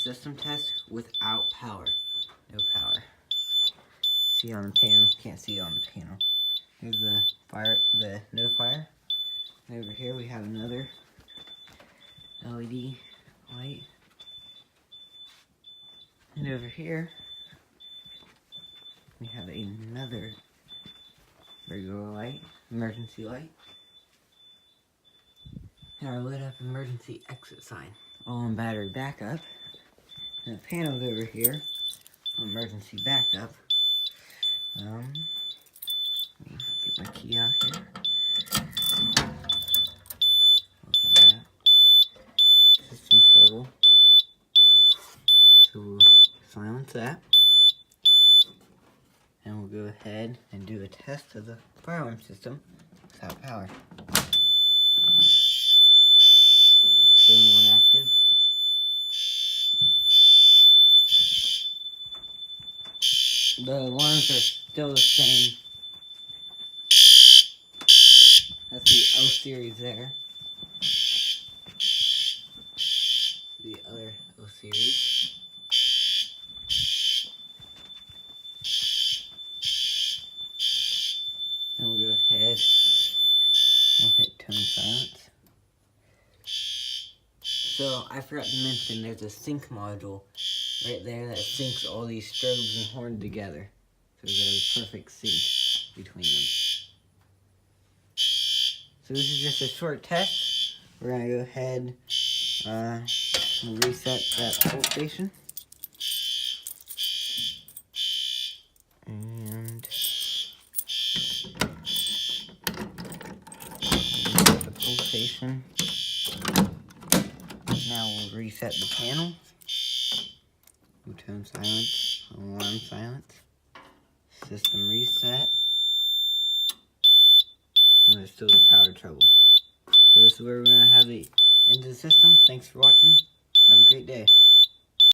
system test without power. No power. See on the panel? Can't see on the panel. Here's the fire, the notifier. And over here we have another LED light. And over here we have another regular light, emergency light. And our lit up emergency exit sign. All on battery backup. And the panels over here for emergency backup. Let me get my key out here. Open that. System trouble. So we'll silence that. And we'll go ahead and do a test of the fire alarm system without power. Zone 1 active. The alarms are still the same. That's the O series there. The other O series. And we'll go ahead. We'll hit tone silence. So I forgot to mention there's a sync module right there that syncs all these strobes and horns together. So there's a perfect sync between them. So this is just a short test. We're going to go ahead and reset that pulse station. And reset the pulse station. Now we'll reset the panel. Tone silence, alarm silence, system reset, and there's still the power trouble. So this is where we're going to have the end of the system. Thanks for watching. Have a great day.